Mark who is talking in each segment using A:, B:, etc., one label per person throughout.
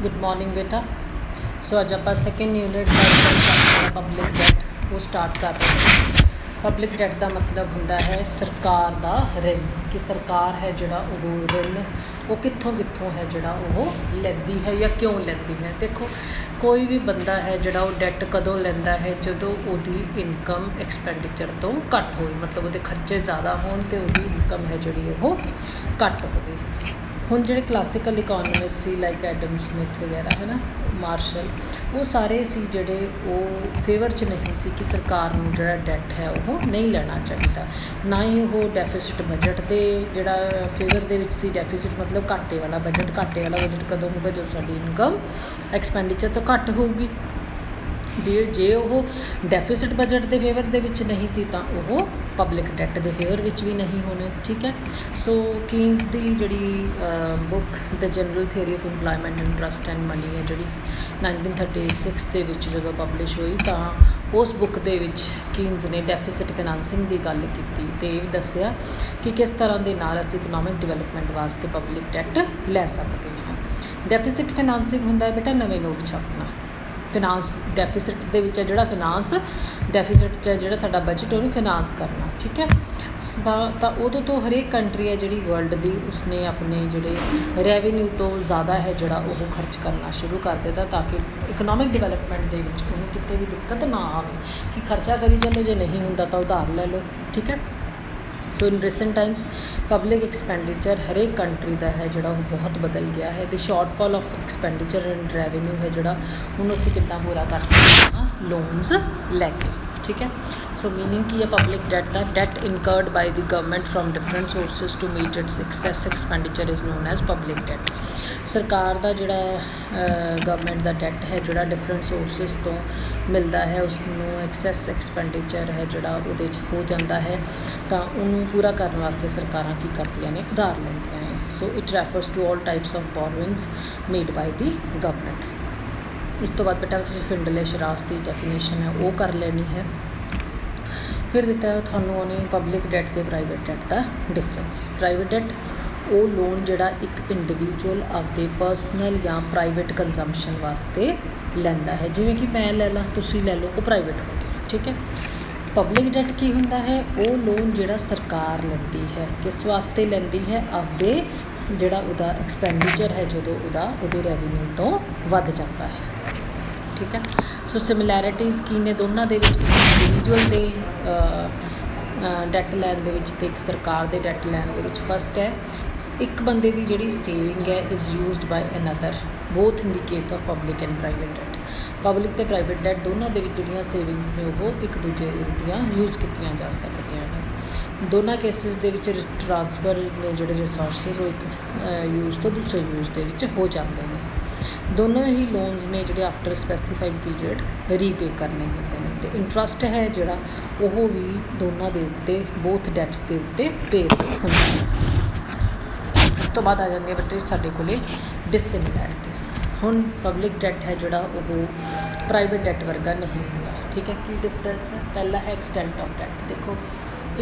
A: Good morning बेटा। सो अज आप second unit का पब्लिक डैट वो स्टार्ट कर रहे हैं। पब्लिक डैट का मतलब होंदा है सरकार का रिन, कि सरकार है जिहड़ा वो रिन वो कित्थों कित्थों है जिहड़ा वो लैंदी है या क्यों लैंदी है। देखो कोई भी बंदा है जिहड़ा वो डैट कदों लैंदा है, जदों उहदी इनकम एक्सपैंडिचर तो घट होए, मतलब उहदे खर्चे ज़्यादा होण ते उहदी इनकम है जिहड़ी वो घट होवे। हुण जिहड़े क्लासिकल इकोनॉमिस्ट सी लाइक एडम स्मिथ वगैरह है ना, मार्शल, वो सारे सी जिहड़े वो फेवर च नहीं सी कि सरकार नूं जिहड़ा डैट है वो नहीं लेना चाहिए, ना ही वो डेफिसिट बजट दे जिहड़ा फेवर दे विच सी। डेफिसिट मतलब घाटे वाला बजट। घाटे वाला बजट कदों होगा जदों साडी इनकम एक्सपैंडिचर तो घट होगी। जे वो डेफिसिट बजट के फेवर दे विच नहीं सी तां वो पब्लिक डैट के फेवर विच भी नहीं होने। ठीक है। सो कीन्स की जिहड़ी book the general theory of employment and trust and money है जिहड़ी 1936 के विच जदों पब्लिश हुई, तां उस बुक दे विच कीन्स ने डेफिसिट फिनांसिंग की गल की ते ये दस्सिया कि किस तरह के नाल असीं इकनॉमिक डिवेलपमेंट वास्ते पब्लिक डैट लै सकते हैं। डेफिसिट फिनांसिंग हुंदा है बेटा नवें नोट छापना। फिनांस डेफिसिट दे विच है जिहड़ा फिनांस डेफिसिट च है जिहड़ा साडा बजट उहनूं फिनांस करना। ठीक है। तां उदों तो हरेक कंट्री है जिहड़ी वर्ल्ड दी उसने अपने जिहड़े रैवेन्यू तो ज़्यादा है जिहड़ा वो खर्च करना शुरू कर दिता, ताकि इकनॉमिक डिवेलपमेंट दे विच उहनूं किते भी दिक्कत ना आवे कि खर्चा करी चलो, जे नहीं हुंदा तां उधार लै लो। ठीक है। सो in recent times public expenditure हर एक कंट्री का है जिहड़ा वो बहुत बदल गया है। तो shortfall of expenditure and revenue है जिहड़ा उन्होंने असीं किद्दां पूरा कर सकते हैं, लोन्स लैके। ठीक है। सो मीनिंग की है पब्लिक डैट का, debt incurred by the government from different sources to meet its excess expenditure is known as public debt. सरकार का जिहड़ा गवर्नमेंट का डैट है जिहड़ा डिफरेंट सोर्सिस तो मिलता है, उसनों एक्सैस एक्सपैंडिचर है जिहड़ा उहदे च हो जाता है, तो उन्होंने पूरा करने वास्ते सरकारां की करदियां ने, उधार लैंदियां ने। So it refers to all types of borrowings made by the government. उस तो बाद बेटा तुसीं फिंडले शरास की डेफिनेशन है वो कर लेनी है। फिर दिता है थानूं उन्हें पब्लिक डैट ते प्राइवेट डैट का डिफरेंस। प्राइवेट डैट वो लोन जिहड़ा एक इंडिविजुअल आपदे पर्सनल या प्राइवेट कंजम्पशन वास्ते लैंदा है, जिवें कि मैं लै ला, तुसीं लै लो, वो प्राइवेट हो गया। ठीक है। पब्लिक डैट की हुंदा है वो लोन जिहड़ा सरकार लैंदी है, किस वास्ते लैंदी है, आपदे जिहड़ा उहदा एक्सपैंडिचर है जदों उहदे रैवेन्यू तो वध जाता है। ठीक है। सो सिमिलैरिटीज़ की ने दोनों दे विच, इंडिविजुअल दे डैट लैन दे विच ते एक सरकार दे that LAN they which. First है एक बंदे की जिहड़ी सेविंग है is used by another, both in the case of public and private that. Public ते प्राइवेट डैट दोनों दे विच जिहड़ियां सेविंग्स ने वो एक दूजे दियां यूज़ कीतियां जा सकदियां ने। दोनों केसिस दे विच ट्रांसफर ने जिहड़े रिसोर्सिस वो एक यूज़ तो दूसरे यूज़ दे विच हो जाते हैं। दोनों ही लोन्स ने जिहड़े आफ्टर स्पैसीफाइड पीरियड रीपे करने होंदे ने, ते इंटरस्ट है जिहड़ा वो भी दोनों दे उत्ते बोथ डैट्स दे उत्ते पे होंदा है। उस तो बाद आ जाती है बच्चे साडे कोले डिसिमिलैरिटीज़। हुण पब्लिक डैट है जिहड़ा वो प्राइवेट डैट वर्गा नहीं होंदा। ठीक है। की डिफरेंस है, पहला है एक्सटेंट ऑफ डैट। देखो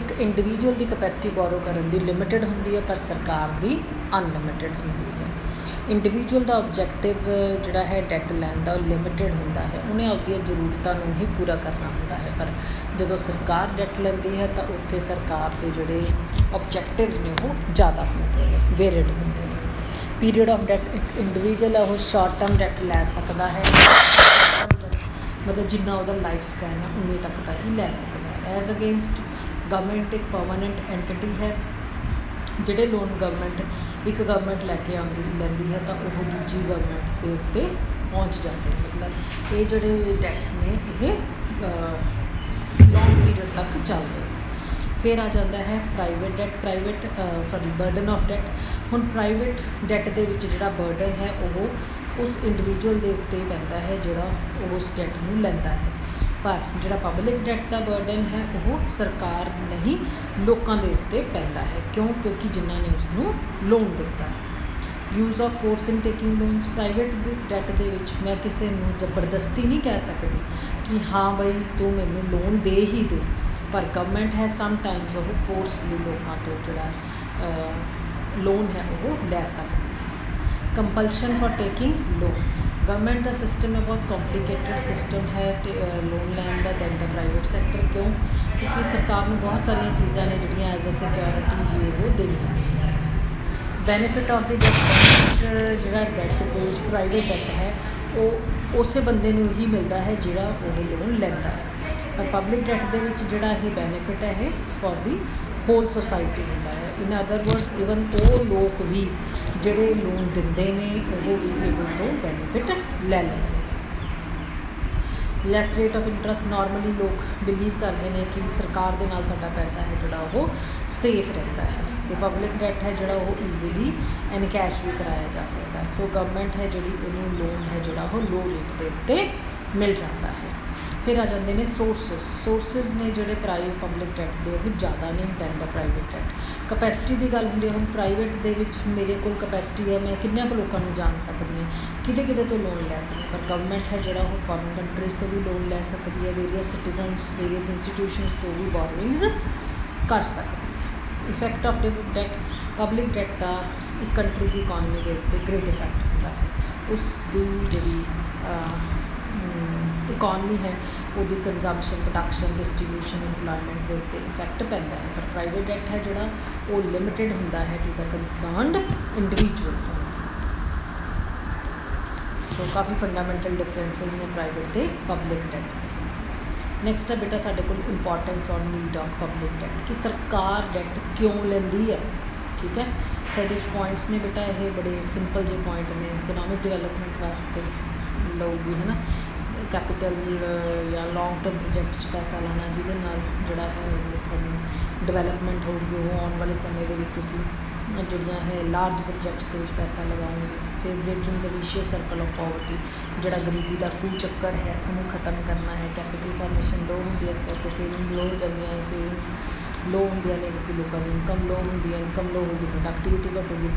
A: एक इंडिविजुअल की कैपेसिटी बोरो करने की लिमिटेड होंदी है, पर सरकार की अनलिमिटेड होंदी है। इंडिविजुअल का ऑबजैक्टिव जिहड़ा है डैट लैन का लिमिटेड होंदा है, उन्हें आपदी जरूरतों नूं ही पूरा करना होंदा है, पर जदों सरकार डैट लैंदी है तो उत्थे सरकार के जिहड़े ऑबजैक्टिव्स ने वो ज़्यादा होंदे ने, वेरिड होंदे ने। पीरियड ऑफ डैट एक इंडिविजुअल है वो शॉर्ट टर्म डैट लै सकदा है, मतलब जिन्ना उहदा लाइफ स्पैन है उन्ने तक का ही लै सकदा है। एज अगेंस्ट गवर्नमेंट एक परमानेंट एंटिटी है, जिहड़े लोन गवर्नमेंट एक गवर्नमेंट लैके आउंदी लैंदी है तो वह दूजी गवर्नमेंट के उत्ते पहुँच जाते हैं। मतलब ये जिहड़े डैट्स ने ये लॉन्ग पीरियड तक चलते हैं। फिर आ जाता है private that, burden of that. हुण प्राइवेट डैट के जिहड़ा बर्डन है वो उस इंडिविजुअल के उत्ते पैंदा है जिहड़ा उस डैट नूं लैंदा है, पर जिहड़ा पब्लिक डैट का बर्डन है वो सरकार नहीं लोगों के उत्ते पैंदा है। क्यों? क्योंकि जिन्हों ने उसनूं लोन दिता है। Use of force in taking loans. Private that के विच मैं किसी को जबरदस्ती नहीं कह सकती कि हाँ बई तू मैनू लोन दे ही दे, पर गवर्नमेंट है समटाइम्स वो फोर्सफुली लोगों तो जिहड़ा लोन है वो लै सकती है। Compulsion for taking loan. Government का सिस्टम है बहुत कॉम्प्लीकेटेड सिस्टम है लोन लैन का दैन द प्राइवेट सैक्टर। क्यों? क्योंकि सरकार में बहुत सारिया चीज़ा ने जिहड़ियां एज अ सिक्योरिटी ये वो देनियां। बेनीफिट ऑफ द डेट जिहड़ा डेट दे विच प्राइवेट डेट है वो उस बंदे नूं ही मिलता है जिहड़ा वो लोन लैंदा है। पर पब्लिक डेट दे विच जिहड़ा ये बेनीफिट है फॉर दी होल सोसाइटी होंदा है। इन अदर वर्ड्स इवन वो लोग भी जिहड़े लोन दिंदे ने वो भी इहदे तो बेनीफिट लै लैंदे ने। Lace rate of interest normally लोग बिलीव करते हैं कि सरकार दे नाल साडा पैसा है जिहड़ा वो सेफ रहता है। तो पब्लिक डेट है जिहड़ा वो ईजीली एनकैश भी कराया जा सकता है। सो गवर्नमेंट है जिहड़ी उन्होंने लोन है जिहड़ा वो लो रेट के उत्ते मिल जाता है। फिर आ जाते हैं सोर्सिस ने जोड़े प्राइवेट पब्लिक डेट के वो ज़्यादा नहीं than the private debt. Capacity की गल होंगी हम प्राइवेट दे विच मेरे को कैपेसिटी है मैं किन्ने को लोगों को जान सकती हाँ किते तो लोन लै सकती। पर गवर्नमेंट है जोड़ा वो फॉरन कंट्रीज़ तो भी लोन लै सकती है। वेरीअस सिटीजनस वेरीअस इंस्टीट्यूशनस तो भी बोरोइंग्स कर सकती है। Effect of debt public debt का एक कंट्री की इकॉनमी के उत्ते ग्रेट इफैक्ट होता है। उसकी जी इकॉनमी है वो कंजम्पशन प्रोडक्शन डिस्ट्रीब्यूशन इंपलॉयमेंट के उत्ते इफैक्ट पैंदा है। पर प्राइवेट डेट है जोड़ा वो लिमिटेड होंदा है टू द कंसर्नड इंडिविजुअल। सो काफ़ी फंडामेंटल डिफरेंसिस ने प्राइवेट ते पब्लिक डेट के। नैक्सट है बेटा साडे कोल इंपॉर्टेंस और नीड ऑफ पब्लिक डेट कि सरकार डेट क्यों लैंदी है। ठीक है तो ये पॉइंट्स ने बेटा ये बड़े सिंपल जे पॉइंट ने इकनॉमिक डिवेलपमेंट वास्ते लऊगी है ना कैपिटल या लॉन्ग टर्म प्रोजेक्ट्स पैसा लाना जिहदे नाल जिहड़ा है वो तुहानूं डिवेलपमेंट होगी वो आने वाले समय दे विच तुसीं जिहड़ियां है लार्ज प्रोजेक्ट्स के विच पैसा लगाओगे। फिर breaking the vicious circle of poverty जिहड़ा गरीबी का कूचक्कर है उन्होंने खत्म करना है। कैपिटल फॉर्मेशन लो होंदी है इस करके सेविंग्स लो हो जाती है। सेविंग्स लो होंदियां ने क्योंकि लोगों की इनकम लो होंदी है। इनकम लो होगी प्रोडक्टिविटी घटूगी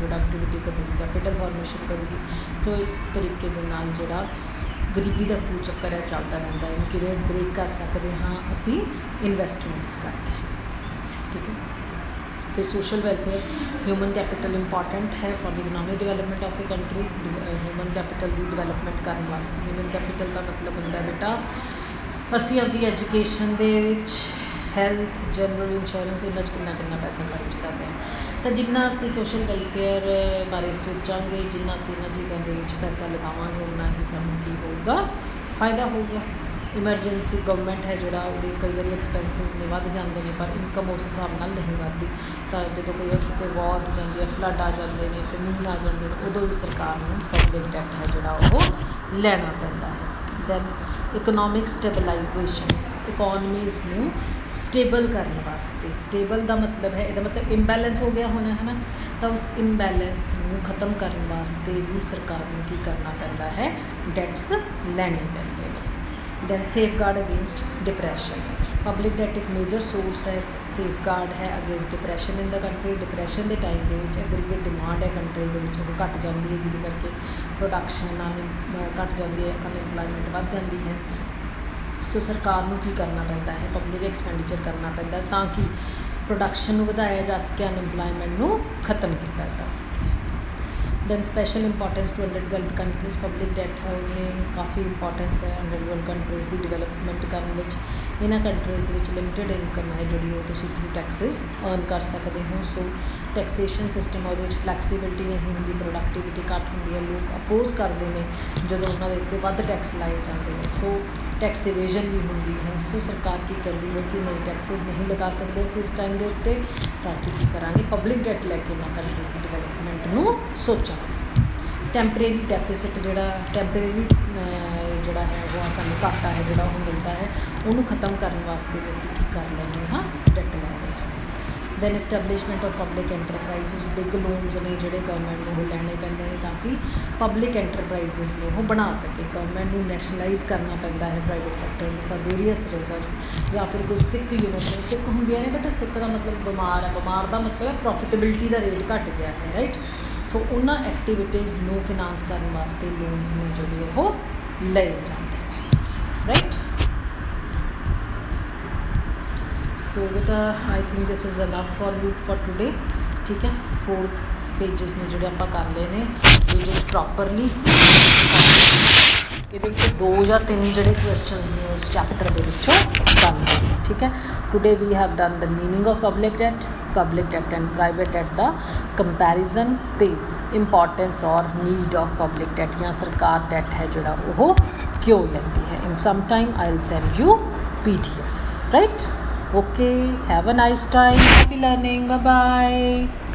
A: कैपिटल फॉर्मेशन करूगी। सो इस तरीके के नाल जिहड़ा गरीबी का कूचक्कर है चलता रहता है किवें ब्रेक कर सकते हाँ असी इन्वेस्टमेंट्स करके। ठीक है फिर social welfare human capital important है for the economic development of a country. Human capital की डिवेलपमेंट करने वास्ते ह्यूमन कैपिटल का मतलब होंदा है बेटा असी अपनी एजुकेशन दे विच हैल्थ जनरल इंश्योरेंस इन्हां कितना पैसा खर्च करते हैं। तो जिन्ना असी सोशल वेलफेयर बारे सोचांगे जिन्ना असी इन्हां चीज़ों के विच पैसा लगावांगे उन्ना ही सानूं की होगा फायदा होगा। इमरजेंसी गवर्नमेंट है जोड़ा वो कई बार एक्सपेंसिस ने वध जाते हैं पर इनकम उस हिसाब नाल नहीं वधदी। तो जो कई बार कितने वॉर हो जाती है फ्लड आ जाते हैं फमीन आ जाते हैं उदों भी सरकार नूं पब्लिक डेट है जोड़ा वो लैना पैंदा है। दैन इकनॉमिक स्टेबलाइजेशन इकॉनमीज़ नूं स्टेबल करने वास्ते स्टेबल का मतलब है इसका मतलब इम्बैलेंस हो गया होना है ना तो उस इम्बैलेंस नूं खत्म करने वास्ते भी सरकार नूं की करना पैंदा है डेट्स लैने पैंदे ने। Then safeguard against depression public debt एक मेजर सोर्स है सेफ गार्ड है against depression in the country. Depression के टाइम के एग्रीगेट डिमांड है कंट्री के घट जाती है जिहदे करके प्रोडक्शन घट जाती है अनएम्पलॉयमेंट वध जाती है। सो सरकार नूं की करना पैंदा है पब्लिक एक्सपेंडिचर करना पैंदा ताकि प्रोडक्शन नूं वधाया जा सके अनएम्पलॉयमेंट नूं खत्म किया जा सके। Then special importance to underdeveloped countries public debt है उन्हें काफ़ी इंपॉर्टेंस है अंडर डिवेल्प्ड कंट्रीज़ की डिवेलपमेंट करने इन्हां कंट्रीज़ के लिमिटेड इनकम है जी वो तुसीं थ्रू टैक्सिस अर्न कर सकते हो। सो टैक्सेशन सिस्टम और फ्लैक्सीबिलिटी नहीं होंगी प्रोडक्टिविटी घट होंदी है लोग अपोज करते हैं जो उन्होंने उत्ते वध टैक्स लाए जाते हैं। सो टैक्स इवेजन भी होंदी है। सो सरकार की कहती है कि नहीं टैक्सिस नहीं लगा सकते इस टाइम के उत्ते तो असीं की करांगे पब्लिक डेट लैके इन्हां कंट्रीज़ डिवेलपमेंट नूं सोचांगे। टैंपरेरी डेफिसिट जोड़ा टैंपरेरी जोड़ा है वो सानूं घाटा है जोड़ा वो मिलता है उन्होंने खत्म करने वास्ते भी असीं की कर लैंदे हाँ डेट लैंदे हैं। Then establishment of public enterprises big loans ने जोड़े गवर्नमेंट को लैने पैंदे हैं ताकि पब्लिक एंटरप्राइजिज ने वो बना सके। गवर्नमेंट को नैशनलाइज करना पैंदा है प्राइवेट सैक्टर में फॉर वेरीअस रीजनस या फिर कोई सिक यूनिट सिक होंदियां ने बट सिक का मतलब बीमार है बीमार का मतलब है प्रॉफिटेबिलिटी का रेट घट गया है राइट। सो उन्होंने एक्टिविटीज़ नूं फिनांस करने वास्ते लोन्स ने जोड़े वो लए जाते हैं राइट। सो बेटा I think this is enough for you for today. ठीक है 4 पेजेस ने जोड़े आप कर ले ने ये जो ਪ੍ਰੋਪਰਲੀ। ਇਹਦੇ ਵਿੱਚ 2 ਜਾਂ 3 ਜਿਹੜੇ ਕੁਐਸਚਨਸ ਨੇ ਉਸ ਚੈਪਟਰ ਦੇ ਵਿੱਚੋਂ ਡਨ ਕਰਨੇ, ਠੀਕ ਹੈ। Today we have done the meaning of public debt and private debt ਦਾ ਕੰਪੈਰੀਜ਼ਨ ਅਤੇ ਇੰਪੋਰਟੈਂਸ ਔਰ ਨੀਡ ਆਫ ਪਬਲਿਕ ਡੈਟ ਜਾਂ ਸਰਕਾਰ ਡੈਟ ਹੈ ਜਿਹੜਾ ਉਹ ਕਿਉਂ ਲੈਂਦੀ ਹੈ। In some time I will send you PDF, right? Okay, have a nice time, happy learning, bye bye.